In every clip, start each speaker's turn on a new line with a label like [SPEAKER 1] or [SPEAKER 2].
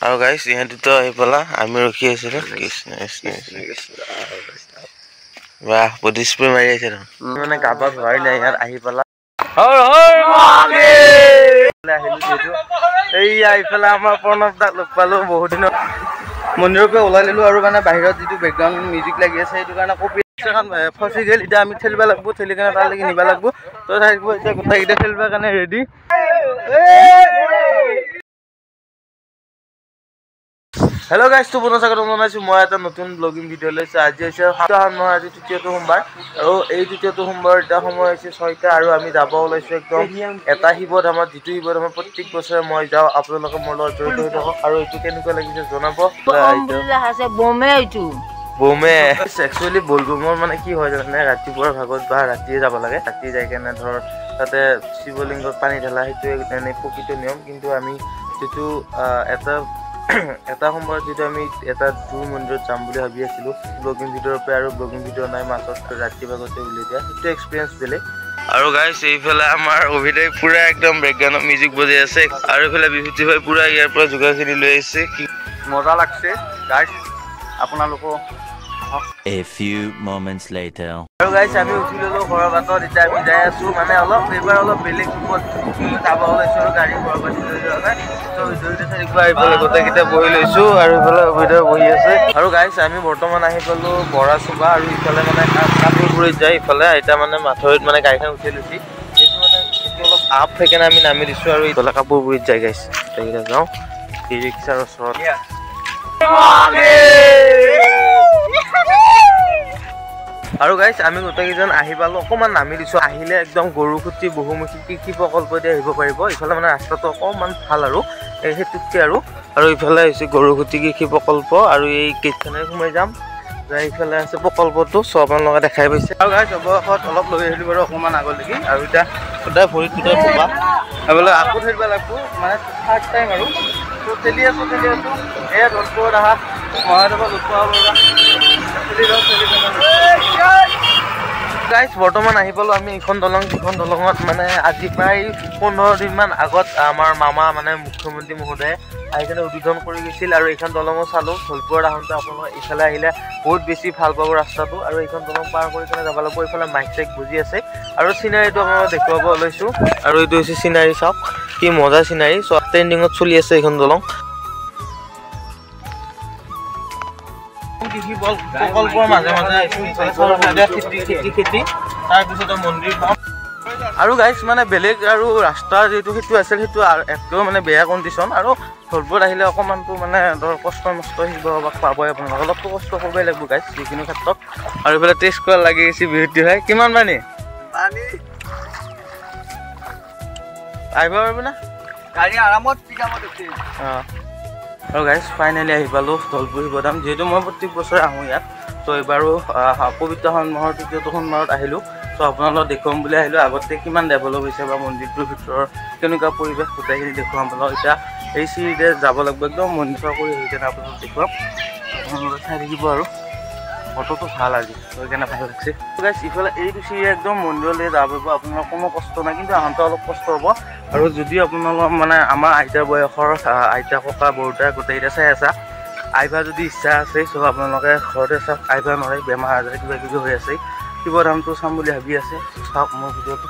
[SPEAKER 1] আৰু গাইছ ইহঁতিতো আহি পেলা আমি ৰখি আছিলোঁ কৃষ্ণ কৃষ্ণ বাহ বডি স্প্ৰে মাৰি আছে মানে গাবা ভৰাই নাই ইয়াত আহি পেলা এইয়া ইফালে আমাৰ প্ৰণৱ দাক লগ পালো বহুত দিনৰ মন্দিৰৰ পৰা ওলাই লিলো আৰু মানে বাহিৰত যিটো বেকগ্ৰাউণ্ড মিউজিক লাগি আছে সেইটো কাৰণে কপি ফচি গ'ল এতিয়া আমি খেলিব লাগিব খেলি কেনে তালৈকে নিব লাগিব তই থাকিব এতিয়া গোটেইকেইটা খেলিবৰ কাৰণে ৰেডি हेलो गाइस तो पुनः स्वागत जनाइছো মই এটা নতুন ব্লগিং ভিডিও লৈছো আজি হৈছে সপ্তাহৰ নহয় আজি তৃতীয়টো সোমবাৰ আৰু এই তৃতীয়টো সোমবাৰ এটা সময় হৈছে 6টা আৰু আমি যাব ওলাইছো একদম এটা হিবত আমাৰ যিটো হিবত আমাৰ প্ৰত্যেক বছৰে মই যাওঁ আপোনালোকে মোৰ লগত জড়িত হৈ থাকক আৰু এইটো কেনেকুৱা লাগিছে জনাব আছে বমে এইটো বমে একচুয়ালি বলবমৰ মানে কি হয় জানে ৰাতিপুৱাৰ ভাগত বা ৰাতিয়ে যাব লাগে ৰাতি যাই কেনে ধৰ তাতে শিৱলিংগত পানী ঢালা সেইটো এনে প্ৰকৃত নিয়ম কিন্তু আমি যেটো এটা সময়ত যেটো আমি এটা দূৰ মন্দিৰত যাম বুলি ভাবি আছিলো ব্লগিং ভিডিওৰ পৰা আৰু ব্লগিং ভিডিও নাই মাছত ৰাতি ভাগতে উলি দিয়া সেইটো এক্সপেৰিয়েন্স বেলেগ আৰু গাইস এইফালে আমাৰ অভিদয় পুৰা একদম ব্ৰেকগ্ৰাউণ্ড মিউজিক বজাই আছে আৰু এইফালে বিভূতি ভাই পুৰা ইয়াৰ পৰা যোগাখিনি লৈ আহিছে কি মজা লাগছে গাইস আপোনালোকো A few moments later. Hello guys, আমি উঠিলো ঘৰৰ বাটত এতিয়া আমি যাই আছো মানে অলপ এবাৰ অলপ বেলেগ ওপৰত যাব ওলাইছো গাড়ী ঘৰৰ বাটত লৈ যোৱা তো ভিডিওতে একবাৰ এইফালে গোটেইকেইটা বহি লৈছো আৰু এইফালে ভিডিও বহি আছে আৰু গাইস আমি বৰ্তমান আহি গলো বৰা চুবা আৰু ইফালে মানে কাপোৰপুৰীত যাই ইফালে এটা মানে মাথৰিত মানে গাড়ীখন উঠি লৈছি এইটো মানে অলপ আপ ফেকেনে আমি নামি দিছো আৰু ইফালে কাপোৰপুৰীত যাই গাইস এইটা যাও ই ৰিক্সাৰ ওচৰত আৰু গাইস আমি গোটেইজন আহি পালো অকমান নামি দিছো আহিলে একদম গৰুখুটি বহুমুখী কৃষি প্ৰকল্প দি আহিব পাৰিব ইফালে মানে ৰাস্তাটো অকমান ভাল আৰু এই হেতুকে আৰু ইফালে হৈছে গৰুখুটি কৃষি প্ৰকল্প আৰু এই কেইখনে ঘুমাই যাম যাই ইফালে আছে প্ৰকল্পটো সব আপোনালোকে দেখাই পাইছে আৰু গাইস অৱশেষত অলপ লৈ আহিলো বাৰু অকমান আগলৈকে আৰু এটা সদায় ভৰিত দুটা পোৱা এবেলে আকৌ ধৰিব লাগিব মানে থাৰ্ড টাইম আৰু তো চেলি আছো এয়া ধৰপৰ আহা মহাদেৱ লুকুৱা বৰা গাইস বৰ্তমান আহি পালো আমি এখন দলঙত মানে আজি প্ৰায় 15 দিন মান আগত আমাৰ মামা মানে মুখ্যমন্ত্ৰী মহোদয়ে আইজনে উদ্বোধন কৰি গৈছিল আৰু এখন দলঙো চালো ধলপুৰ আহোঁতে আপোনালোকে ইফালে আহিলে বহুত বেছি ভাল পাব ৰাস্তাটো আৰু এখন দলং পাৰ কৰি কেনে যাব লাগিব ইফালে মাইক চেক বুজি আছে আৰু সিনাৰীটো আপোনালোকে দেখুৱাব লৈছো আৰু এইটো হৈছে সিনাৰী চাওক কি মজা সিনাৰী সব ট্ৰেন্ডিঙত চলি আছে এখন দলং কৃষি প্ৰকল্পৰ মাজে খেতি তাৰপিছত মন্দিৰ আৰু গাইস মানে বেলেগ আৰু ৰাস্তাৰ যেটো হেতু আছিল হেতু একদম মানে বেয়া কন্ডিশন আৰু ধলপুৰ আহিলে অকমানটো মানে ধৰ কষ্ট পাবই আপোনালোক অলপটো কষ্ট কৰিবই লাগিব গাইস যিকোনো ক্ষেত্ৰত আৰু এফালে টেষ্ট কৰা লাগি আছে বিউটি হয় কিমান পানী আহিব পাৰিব না গাড়ী আৰামত পিকামত আছে আৰু গাইস ফাইনালি আহি পালো ধলপুৰ শিৱধাম যেহেতু মই প্ৰত্যেক বছৰে আহোঁ ইয়াত তো এবাৰো পবিত্ৰ মাহৰ তৃতীয়টো সোমবাৰত আহিলো তো আপোনালোকক দেখুৱাম বুলি আহিলো আগতে কিমান ডেভেলপ হৈছে বা মন্দিৰটোৰ ভিতৰৰ কেনেকুৱা পৰিৱেশ গোটেইখিনি দেখুৱাম আপোনালোকক এতিয়া এই চিৰিতে যাব লাগিব একদম মন্দিৰ কৰি আহি কেনে আপোনালোকক দেখুৱাম আপোনালোকে চাই থাকিব আৰু ফটোটো ভাল আজি সেইকাৰণে ভাল লাগছে গাইস ইফালে এইটো চিৰি একদম মন্দিৰলৈ যাব পাৰিব আপোনাৰ কোনো কষ্ট নাই কিন্তু আহোঁতে অলপ কষ্ট হ'ব আৰু যদি আপোনালোক মানে আমাৰ আইতা বয়সৰ আইতা ককা বৰতা গোটেইকেইটা চাই আছা আইবা যদি ইচ্ছা আছে সব আপোনালোকে ঘৰতে চাওক আইবা নোৱাৰে বেমাৰ আজাৰ কিবা কিবি হৈ আছে শিৱধামটো চাম বুলি ভাবি আছে চাওক মোৰ ভিডিঅ'টো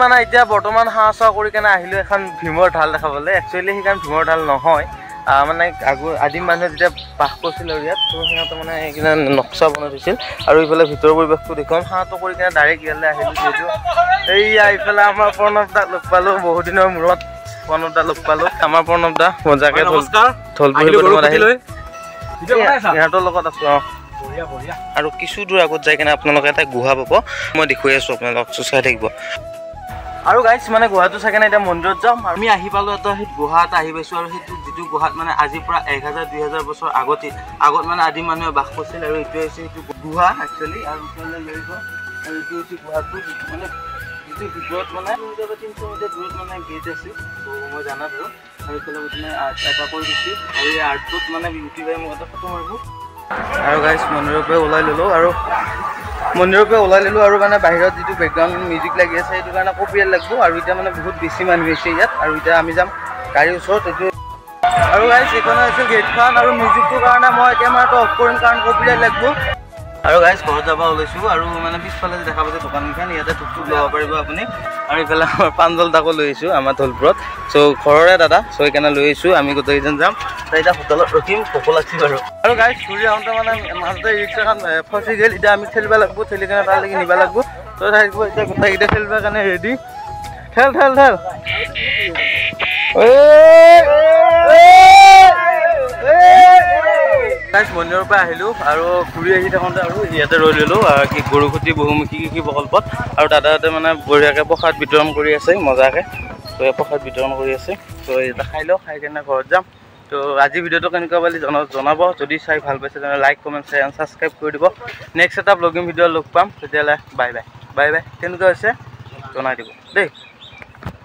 [SPEAKER 1] মানে এতিয়া বৰ্তমান হাঁহ কৰি কেনে আহিলো এখন ভীমৰ ঢাল দেখাবলৈ একচুৱেলি সেইখন ভীমৰ ঢাল নহয় মানে আদিম মানুহে যেতিয়া বাস কৰিছিল আৰু ইয়াত তো সিহঁতে মানে এইখিনি নক্সা বনাই থৈছিল আৰু ইফালে ভিতৰৰ পৰিৱেশটো দেখুৱাম হাঁহটো কৰি কেনে ডাইৰেক্ট ইয়ালৈ আহিলো যিহেতু এইয়া ইফালে আমাৰ প্ৰণৱ দাক লগ পালো বহুত দিনৰ মূৰত প্ৰণৱ দা লগ পালো আমাৰ প্ৰণৱ দা মজাকে সিহঁতৰ লগত আছো আৰু কিছু দূৰ আগত যাই কেনে আপোনালোকে এটা গুহা পাব মই দেখুৱাই আছো আপোনালোকক চাই থাকিব আৰু গাইস মানে গুহাটো চাগে এটা মন্দিৰত যাম আমি আহি পালো এটা সেই গুহা এটা আহি পাইছো আৰু সেইটো যেটো গুহাত মানে আজি পৰা 1000-2000 বছৰ আগত মানে আদিম মানুহে বাস কৰিছিল আৰু এইটো হৈছে এইটো গুহা একচুৱেলি আৰু ওপৰলৈ লৈ গ'ল আৰু এইটো হৈছে গুহাটো মানে যিটো ভিতৰত মানে 300 মিটাৰ দূৰত মানে গেট আছে তো মই জানাতো আৰু এইফালে মানে আৰ্ট এটা কৰি দিছে আৰু এই আৰ্টটোত মানে বিউটি বাই মোক এটা ফটো মাৰিব আৰু গাইজ মন্দিৰৰ পৰা ওলাই ল'লোঁ আৰু মানে বাহিৰত যিটো বেকগ্ৰাউণ্ড মিউজিক লাগি আছে সেইটো কাৰণে কপিৰাইট লাগিব আৰু এতিয়া মানে বহুত বেছি মানুহ হৈছে ইয়াত আৰু এতিয়া আমি যাম গাড়ীৰ ওচৰত এইটো আৰু গাইজ এইখন হৈছে গেটখন আৰু মিউজিকটোৰ কাৰণে মই কেমেৰাটো অফ কৰিম কাৰণ কপিৰাইট লাগিব আৰু গাইজ ঘৰত যাব ওলাইছোঁ আৰু মানে পিছফালে দেখা পাইছে দোকানখন ইয়াতে টুকটুক ল'ব পাৰিব আপুনি আৰু এইফালে আমাৰ পাঞ্জল তাকো লৈ আহিছোঁ আমাৰ ধলপুৰত চ' ঘৰৰে দাদা চ' সেইকাৰণে লৈ আহিছোঁ আমি গোটেইকেইজন যাম তাই এতিয়া হোটেলত ৰখিম ভোক লাগছি বাৰু আৰু গাইজ ঘূৰি আহোঁতে মানে মাজতে ৰিক্সাখন ফচি গ'ল এতিয়া আমি ঠেলিব লাগিব ঠেলি কেনে তালৈকে নিব লাগিব ত' থাকিব এতিয়া গোটেইকেইটা ঠেলিবৰ কাৰণে ৰেডি ঠেল গাইজ মন্দিৰৰ পৰা আহিলোঁ আৰু ঘূৰি আহি থাকোঁতে আৰু ইয়াতে ৰৈ ল'লোঁ কি গৰুসুতি বহুমুখী কৃষি প্ৰকল্পত আৰু দাদাহঁতে মানে বঢ়িয়াকৈ প্ৰসাদ বিতৰণ কৰি আছে মজাকৈ ত' প্ৰসাদ বিতৰণ কৰি আছে ত' এটা খাই লওঁ খাই কেনে ঘৰত যাম ত' আজি ভিডিঅ'টো কেনেকুৱা বুলি জনাব যদি চাই ভাল পাইছে তেনেহ'লে like comment share and subscribe কৰি দিব নেক্সট এটা ব্লগিং ভিডিঅ' লগ পাম তেতিয়াহ'লে বাই বাই কেনেকুৱা হৈছে জনাই দিব দেই।